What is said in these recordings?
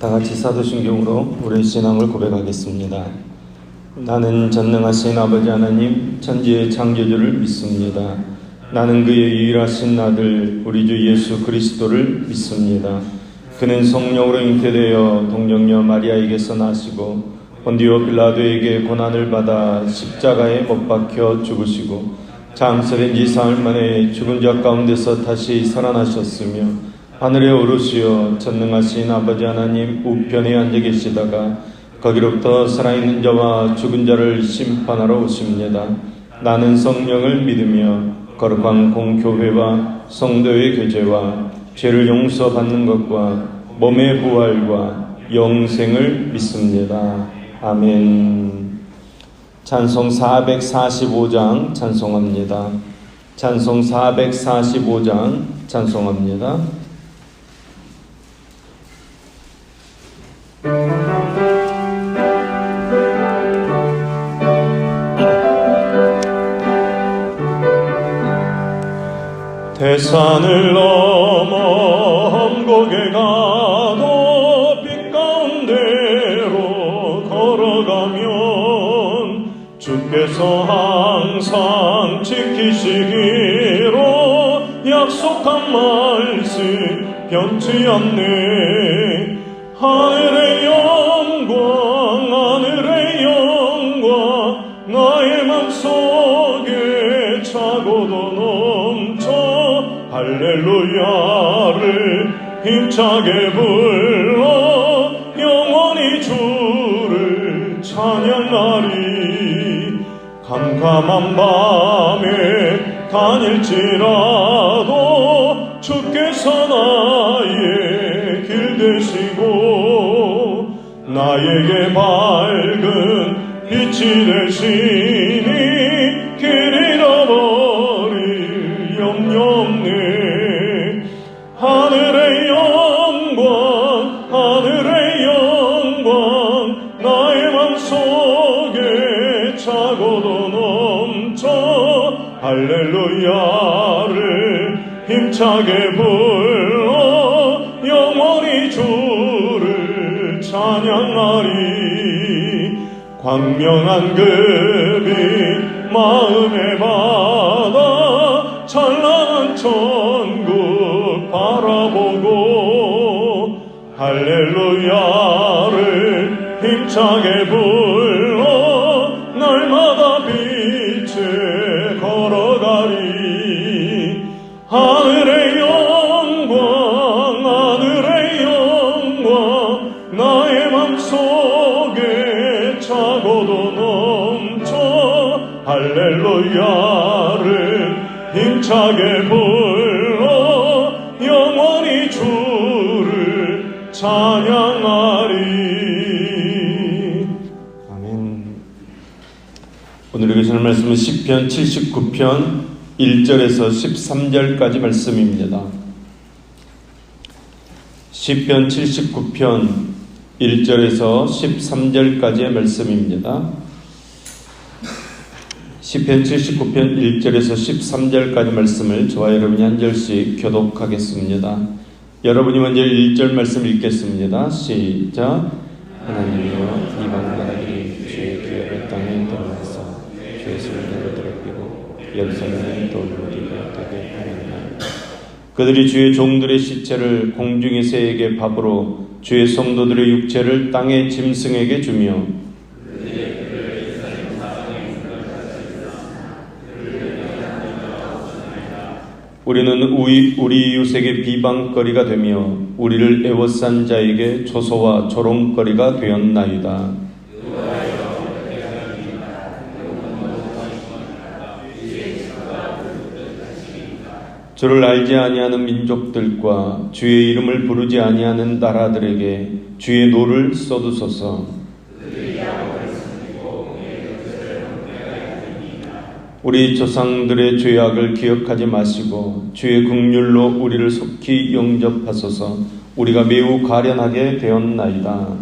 다 같이 사도신경으로 우리의 신앙을 고백하겠습니다. 나는 전능하신 아버지 하나님 천지의 창조주를 믿습니다. 나는 그의 유일하신 아들 우리 주 예수 그리스도를 믿습니다. 그는 성령으로 잉태되어 동정녀 마리아에게서 나시고 본디오 빌라도에게 고난을 받아 십자가에 못 박혀 죽으시고 장사된 지 사흘 만에 죽은 자 가운데서 다시 살아나셨으며 하늘에 오르시어 전능하신 아버지 하나님 우편에 앉아 계시다가 거기로부터 살아있는 자와 죽은 자를 심판하러 오십니다. 나는 성령을 믿으며 거룩한 공교회와 성도의 교제와 죄를 용서받는 것과 몸의 부활과 영생을 믿습니다. 아멘. 찬송 445장 찬송합니다. 찬송 445장 찬송합니다. 대산을 넘어 험곡에 가도 빛 가운데로 걸어가면 주께서 항상 지키시기로 약속한 말씀 변치 않네. 하늘의 영광 하늘의 영광 나의 맘속에 차고도 넘쳐 할렐루야를 힘차게 불러 영원히 주를 찬양하리. 캄캄한 밤에 다닐지라도 주께서 나의 길 되시고 나에게 밝은 빛이 되시니 길 잃어버릴 염려 없네. 하늘의 영광 하늘의 영광 나의 맘속에 차고도 넘쳐 할렐루야를 힘차게 불러 영원히 주를 찬양하리. 광명한 그 빛 마음에 받아 찬란한 천국 바라보고 할렐루야를 힘차게 불러 날마다 빛에 걸어가리. 하늘의 영광 하늘의 영광 나의 맘속에 차고도 넘쳐 할렐루야를 힘차게 불러 영원히 주를 찬양하리. 아멘. 오늘 읽으시는 말씀은 시편 79편 1절에서 13절까지 말씀입니다. 시편 79편 1절에서 13절까지의 말씀입니다. 시편 79편 1절에서 13절까지 말씀을 저와 여러분이 한 절씩 교독하겠습니다. 여러분이 먼저 1절 말씀 읽겠습니다. 시작. 하나님이여 이방 나라들이 주의 기업의 땅에 들어와서 주의 성전을 더럽히고 예루살렘의 돌무리가 되게 하느니라. 그들이 주의 종들의 시체를 공중의 새에게 밥으로 주의 성도들의 육체를 땅의 짐승에게 주며 우리는 우리 이웃에게 비방거리가 되며 우리를 애워싼 자에게 조소와 조롱거리가 되었나이다. 주를 알지 아니하는 민족들과 주의 이름을 부르지 아니하는 나라들에게 주의 노를 쏟으소서. 우리 조상들의 죄악을 기억하지 마시고 주의 긍휼로 우리를 속히 영접하소서. 우리가 매우 가련하게 되었나이다.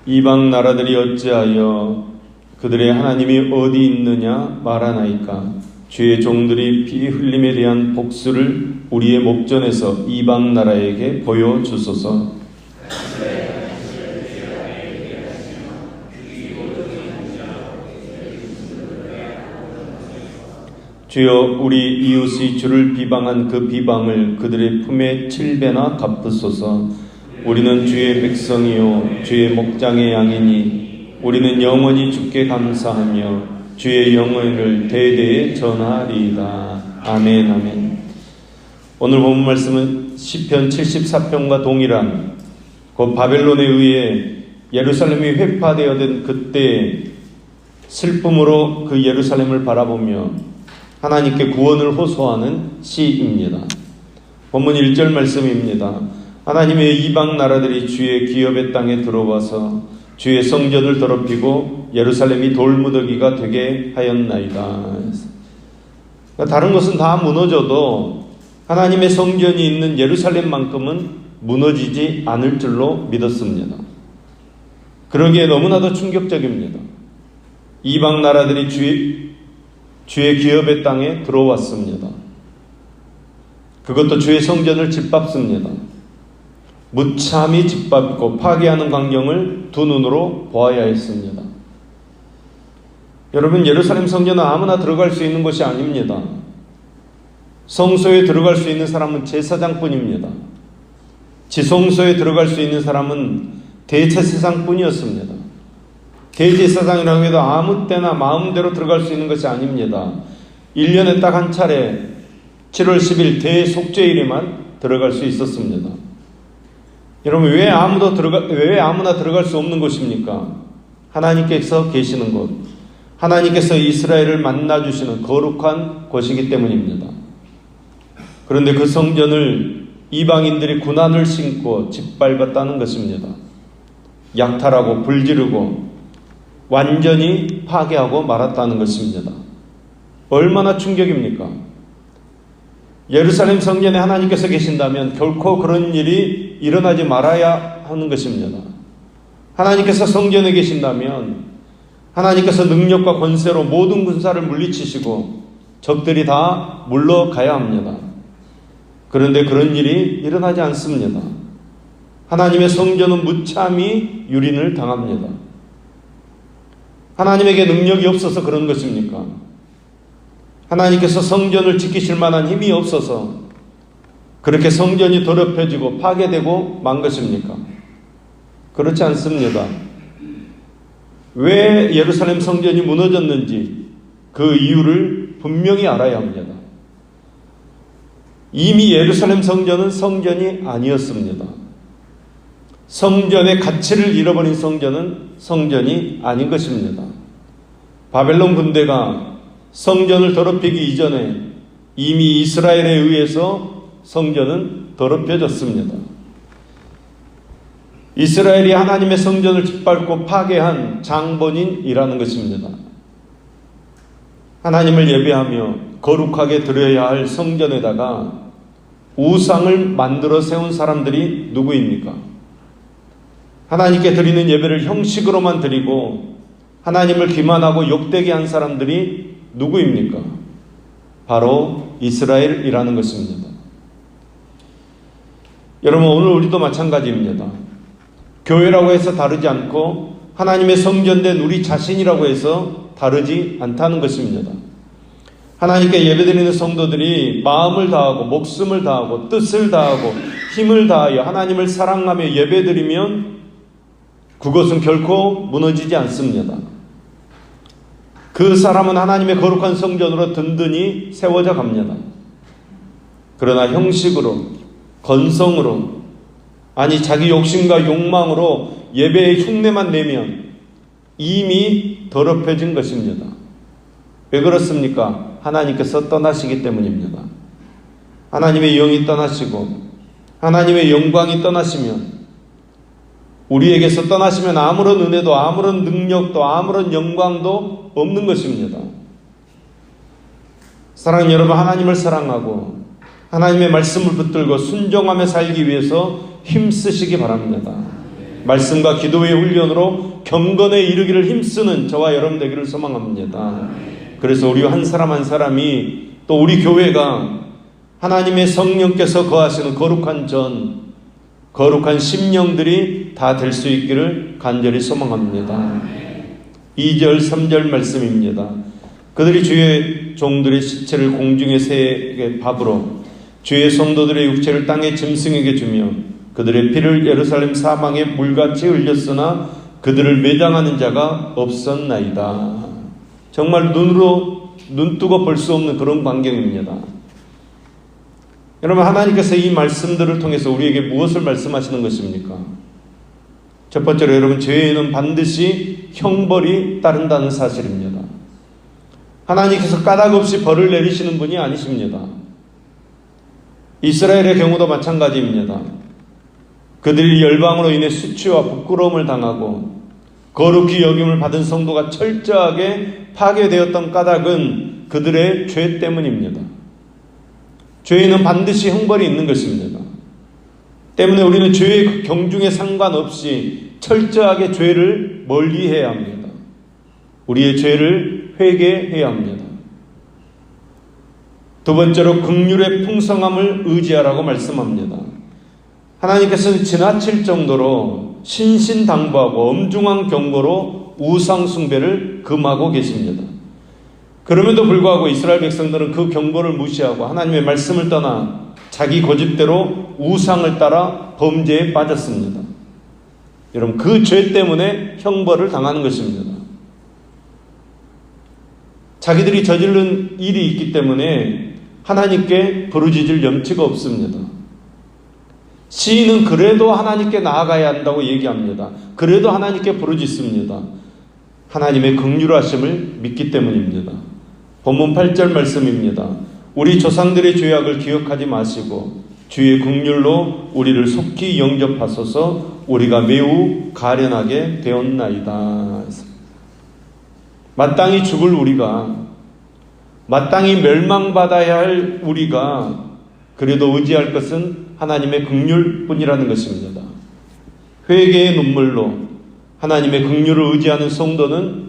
이방 나라들이 어찌하여 그들의 하나님이 어디 있느냐 말하나이까. 주의 종들이 피 흘림에 대한 복수를 우리의 목전에서 이방 나라에게 보여주소서. 주여, 우리 이웃이 주를 비방한 그 비방을 그들의 품에 7배나 갚으소서. 우리는 주의 백성이요 주의 목장의 양이니 우리는 영원히 주께 감사하며 주의 영원을 대대에 전하리이다. 아멘. 아멘. 오늘 본 말씀은 시편 74편과 동일한 그 바벨론에 의해 예루살렘이 회파되어든 그때 슬픔으로 그 예루살렘을 바라보며 하나님께 구원을 호소하는 시입니다. 본문 1절 말씀입니다. 하나님의 이방 나라들이 주의 기업의 땅에 들어와서 주의 성전을 더럽히고 예루살렘이 돌무더기가 되게 하였나이다. 다른 것은 다 무너져도 하나님의 성전이 있는 예루살렘만큼은 무너지지 않을 줄로 믿었습니다. 그러기에 너무나도 충격적입니다. 이방 나라들이 주의 기업의 땅에 들어왔습니다. 그것도 주의 성전을 짓밟습니다. 무참히 짓밟고 파괴하는 광경을 두 눈으로 보아야 했습니다. 여러분, 예루살렘 성전은 아무나 들어갈 수 있는 것이 아닙니다. 성소에 들어갈 수 있는 사람은 제사장뿐입니다. 지성소에 들어갈 수 있는 사람은 대제사장뿐이었습니다. 대제사장이라고 해도 아무 때나 마음대로 들어갈 수 있는 것이 아닙니다. 1년에 딱 한 차례 7월 10일 대속죄일에만 들어갈 수 있었습니다. 여러분, 왜 아무나 들어갈 수 없는 곳입니까? 하나님께서 계시는 곳, 하나님께서 이스라엘을 만나주시는 거룩한 곳이기 때문입니다. 그런데 그 성전을 이방인들이 군안을 신고 짓밟았다는 것입니다. 약탈하고 불지르고 완전히 파괴하고 말았다는 것입니다. 얼마나 충격입니까? 예루살렘 성전에 하나님께서 계신다면 결코 그런 일이 일어나지 말아야 하는 것입니다. 하나님께서 성전에 계신다면 하나님께서 능력과 권세로 모든 군사를 물리치시고 적들이 다 물러가야 합니다. 그런데 그런 일이 일어나지 않습니다. 하나님의 성전은 무참히 유린을 당합니다. 하나님에게 능력이 없어서 그런 것입니까? 하나님께서 성전을 지키실 만한 힘이 없어서 그렇게 성전이 더럽혀지고 파괴되고 만 것입니까? 그렇지 않습니다. 왜 예루살렘 성전이 무너졌는지 그 이유를 분명히 알아야 합니다. 이미 예루살렘 성전은 성전이 아니었습니다. 성전의 가치를 잃어버린 성전은 성전이 아닌 것입니다. 바벨론 군대가 성전을 더럽히기 이전에 이미 이스라엘에 의해서 성전은 더럽혀졌습니다. 이스라엘이 하나님의 성전을 짓밟고 파괴한 장본인이라는 것입니다. 하나님을 예배하며 거룩하게 드려야 할 성전에다가 우상을 만들어 세운 사람들이 누구입니까? 하나님께 드리는 예배를 형식으로만 드리고 하나님을 기만하고 욕되게 한 사람들이 누구입니까? 바로 이스라엘이라는 것입니다. 여러분, 오늘 우리도 마찬가지입니다. 교회라고 해서 다르지 않고 하나님의 성전된 우리 자신이라고 해서 다르지 않다는 것입니다. 하나님께 예배드리는 성도들이 마음을 다하고 목숨을 다하고 뜻을 다하고 힘을 다하여 하나님을 사랑하며 예배드리면 그것은 결코 무너지지 않습니다. 그 사람은 하나님의 거룩한 성전으로 든든히 세워져 갑니다. 그러나 형식으로, 건성으로, 아니 자기 욕심과 욕망으로 예배의 흉내만 내면 이미 더럽혀진 것입니다. 왜 그렇습니까? 하나님께서 떠나시기 때문입니다. 하나님의 영이 떠나시고 하나님의 영광이 떠나시면, 우리에게서 떠나시면 아무런 은혜도 아무런 능력도 아무런 영광도 없는 것입니다. 사랑하는 여러분, 하나님을 사랑하고 하나님의 말씀을 붙들고 순종하며 살기 위해서 힘쓰시기 바랍니다. 말씀과 기도의 훈련으로 경건에 이르기를 힘쓰는 저와 여러분 되기를 소망합니다. 그래서 우리 한 사람 한 사람이 또 우리 교회가 하나님의 성령께서 거하시는 거룩한 전, 거룩한 심령들이 다 될 수 있기를 간절히 소망합니다. 2절 3절 말씀입니다. 그들이 주의 종들의 시체를 공중의 새에게 밥으로 주의 성도들의 육체를 땅의 짐승에게 주며 그들의 피를 예루살렘 사방에 물같이 흘렸으나 그들을 매장하는 자가 없었나이다. 정말 눈뜨고 볼 수 없는 그런 광경입니다. 여러분, 하나님께서 이 말씀들을 통해서 우리에게 무엇을 말씀하시는 것입니까? 첫 번째로 여러분, 죄에는 반드시 형벌이 따른다는 사실입니다. 하나님께서 까닭없이 벌을 내리시는 분이 아니십니다. 이스라엘의 경우도 마찬가지입니다. 그들이 열방으로 인해 수치와 부끄러움을 당하고 거룩히 여김을 받은 성도가 철저하게 파괴되었던 까닭은 그들의 죄 때문입니다. 죄에는 반드시 형벌이 있는 것입니다. 때문에 우리는 죄의 경중에 상관없이 철저하게 죄를 멀리해야 합니다. 우리의 죄를 회개해야 합니다. 두 번째로 긍휼의 풍성함을 의지하라고 말씀합니다. 하나님께서는 지나칠 정도로 신신당부하고 엄중한 경고로 우상 숭배를 금하고 계십니다. 그럼에도 불구하고 이스라엘 백성들은 그 경고를 무시하고 하나님의 말씀을 떠나 자기 고집대로 우상을 따라 범죄에 빠졌습니다. 여러분, 그 죄 때문에 형벌을 당하는 것입니다. 자기들이 저지른 일이 있기 때문에 하나님께 부르짖을 염치가 없습니다. 시인은 그래도 하나님께 나아가야 한다고 얘기합니다. 그래도 하나님께 부르짖습니다. 하나님의 긍휼하심을 믿기 때문입니다. 본문 8절 말씀입니다. 우리 조상들의 죄악을 기억하지 마시고 주의 긍휼로 우리를 속히 영접하소서. 우리가 매우 가련하게 되었나이다. 마땅히 죽을 우리가, 마땅히 멸망받아야 할 우리가 그래도 의지할 것은 하나님의 긍휼뿐이라는 것입니다. 회개의 눈물로 하나님의 긍휼을 의지하는 성도는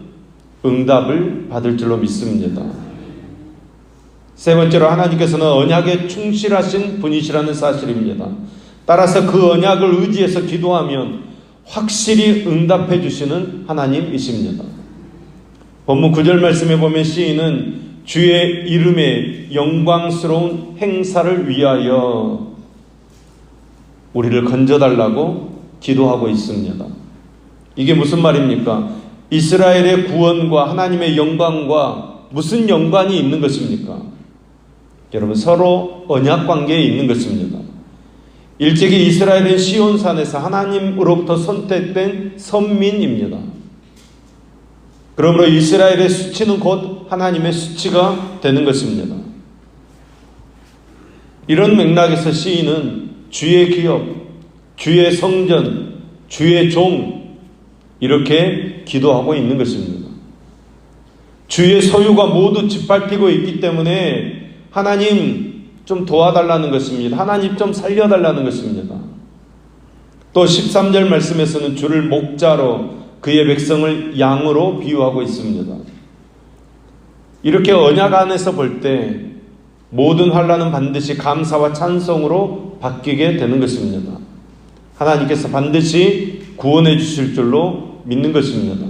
응답을 받을 줄로 믿습니다. 세 번째로 하나님께서는 언약에 충실하신 분이시라는 사실입니다. 따라서 그 언약을 의지해서 기도하면 확실히 응답해 주시는 하나님이십니다. 본문 9절 말씀에 보면 시인은 주의 이름의 영광스러운 행사를 위하여 우리를 건져달라고 기도하고 있습니다. 이게 무슨 말입니까? 이스라엘의 구원과 하나님의 영광과 무슨 연관이 있는 것입니까? 여러분, 서로 언약 관계에 있는 것입니다. 일찍이 이스라엘은 시온산에서 하나님으로부터 선택된 선민입니다. 그러므로 이스라엘의 수치는 곧 하나님의 수치가 되는 것입니다. 이런 맥락에서 시인은 주의 기업, 주의 성전, 주의 종 이렇게 기도하고 있는 것입니다. 주의 소유가 모두 짓밟히고 있기 때문에 하나님 좀 도와달라는 것입니다. 하나님 좀 살려달라는 것입니다. 또 13절 말씀에서는 주를 목자로 그의 백성을 양으로 비유하고 있습니다. 이렇게 언약 안에서 볼 때 모든 환난은 반드시 감사와 찬송으로 바뀌게 되는 것입니다. 하나님께서 반드시 구원해 주실 줄로 믿는 것입니다.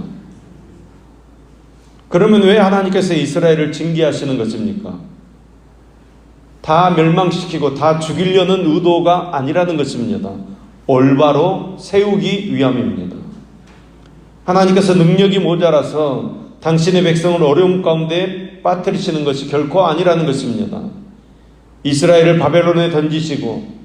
그러면 왜 하나님께서 이스라엘을 징계하시는 것입니까? 다 멸망시키고 다 죽이려는 의도가 아니라는 것입니다. 올바로 세우기 위함입니다. 하나님께서 능력이 모자라서 당신의 백성을 어려움 가운데 빠뜨리시는 것이 결코 아니라는 것입니다. 이스라엘을 바벨론에 던지시고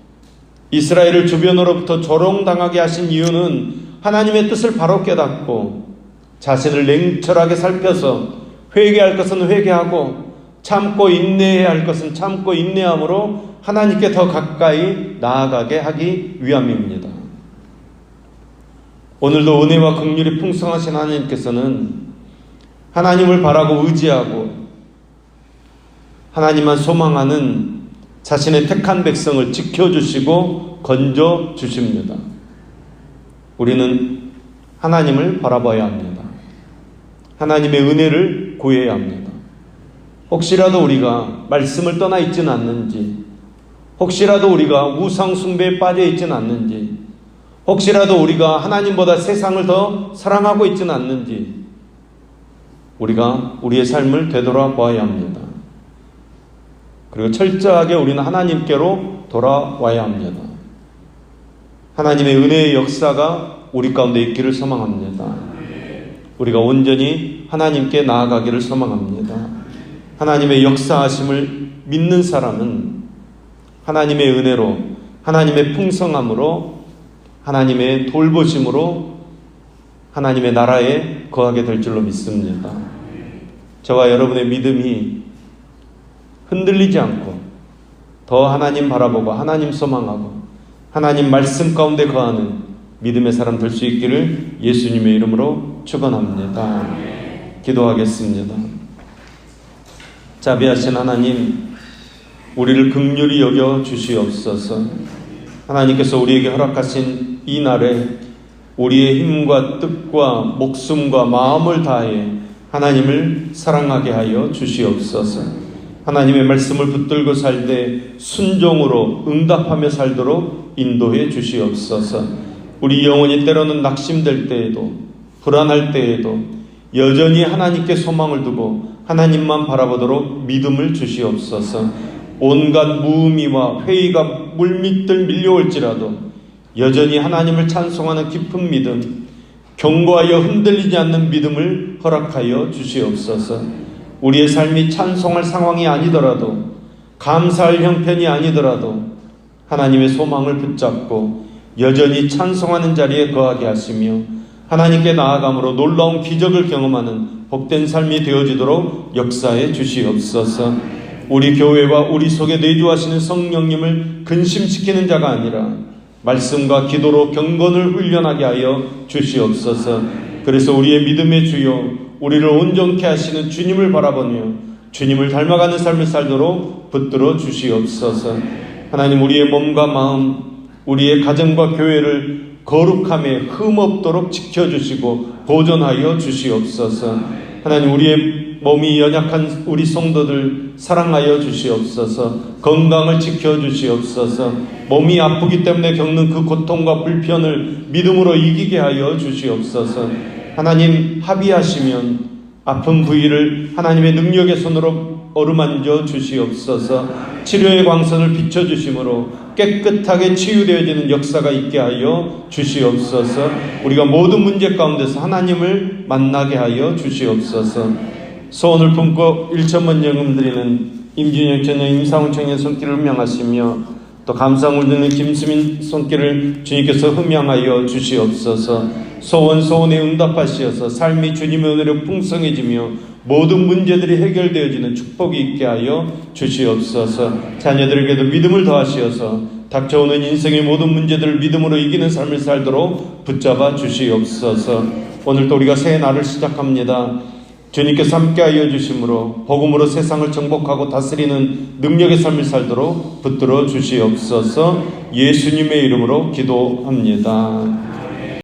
이스라엘을 주변으로부터 조롱당하게 하신 이유는 하나님의 뜻을 바로 깨닫고 자신을 냉철하게 살펴서 회개할 것은 회개하고 참고 인내해야 할 것은 참고 인내함으로 하나님께 더 가까이 나아가게 하기 위함입니다. 오늘도 은혜와 긍휼이 풍성하신 하나님께서는 하나님을 바라고 의지하고 하나님만 소망하는 자신의 택한 백성을 지켜주시고 건져주십니다. 우리는 하나님을 바라봐야 합니다. 하나님의 은혜를 구해야 합니다. 혹시라도 우리가 말씀을 떠나 있지는 않는지, 혹시라도 우리가 우상 숭배에 빠져 있지는 않는지, 혹시라도 우리가 하나님보다 세상을 더 사랑하고 있지는 않는지 우리가 우리의 삶을 되돌아봐야 합니다. 그리고 철저하게 우리는 하나님께로 돌아와야 합니다. 하나님의 은혜의 역사가 우리 가운데 있기를 소망합니다. 우리가 온전히 하나님께 나아가기를 소망합니다. 하나님의 역사하심을 믿는 사람은 하나님의 은혜로, 하나님의 풍성함으로, 하나님의 돌보심으로 하나님의 나라에 거하게 될 줄로 믿습니다. 저와 여러분의 믿음이 흔들리지 않고 더 하나님 바라보고 하나님 소망하고 하나님 말씀 가운데 거하는 믿음의 사람 될 수 있기를 예수님의 이름으로 축원합니다. 기도하겠습니다. 자비하신 하나님, 우리를 긍휼히 여겨 주시옵소서. 하나님께서 우리에게 허락하신 이 날에 우리의 힘과 뜻과 목숨과 마음을 다해 하나님을 사랑하게 하여 주시옵소서. 하나님의 말씀을 붙들고 살되 순종으로 응답하며 살도록 인도해 주시옵소서. 우리 영혼이 때로는 낙심될 때에도, 불안할 때에도 여전히 하나님께 소망을 두고 하나님만 바라보도록 믿음을 주시옵소서. 온갖 무의미와 회의가 물밑들 밀려올지라도 여전히 하나님을 찬송하는 깊은 믿음, 견고하여 흔들리지 않는 믿음을 허락하여 주시옵소서. 우리의 삶이 찬송할 상황이 아니더라도, 감사할 형편이 아니더라도 하나님의 소망을 붙잡고 여전히 찬송하는 자리에 거하게 하시며 하나님께 나아감으로 놀라운 기적을 경험하는 복된 삶이 되어지도록 역사해 주시옵소서. 우리 교회와 우리 속에 내주하시는 성령님을 근심시키는 자가 아니라 말씀과 기도로 경건을 훈련하게 하여 주시옵소서. 그래서 우리의 믿음의 주요, 우리를 온전케 하시는 주님을 바라보며 주님을 닮아가는 삶을 살도록 붙들어 주시옵소서. 하나님, 우리의 몸과 마음, 우리의 가정과 교회를 거룩함에 흠없도록 지켜주시고 보존하여 주시옵소서. 하나님, 우리의 몸이 연약한 우리 성도들 사랑하여 주시옵소서. 건강을 지켜주시옵소서. 몸이 아프기 때문에 겪는 그 고통과 불편을 믿음으로 이기게 하여 주시옵소서. 하나님, 합의하시면 아픈 부위를 하나님의 능력의 손으로 어루만져 주시옵소서. 치료의 광선을 비춰주심으로 깨끗하게 치유되어지는 역사가 있게 하여 주시옵소서. 우리가 모든 문제 가운데서 하나님을 만나게 하여 주시옵소서. 소원을 품고 1천만 영음 드리는 임준영 전영 임상훈 청년 손길을 흠양하시며 또 감사함을 드리는 김수민 손길을 주님께서 흠양하여 주시옵소서. 소원에 응답하시어서 삶이 주님의 은혜로 풍성해지며 모든 문제들이 해결되어지는 축복이 있게 하여 주시옵소서. 자녀들에게도 믿음을 더하시어서 닥쳐오는 인생의 모든 문제들을 믿음으로 이기는 삶을 살도록 붙잡아 주시옵소서. 오늘도 우리가 새 날을 시작합니다. 주님께서 함께하여 주심으로 복음으로 세상을 정복하고 다스리는 능력의 삶을 살도록 붙들어 주시옵소서. 예수님의 이름으로 기도합니다.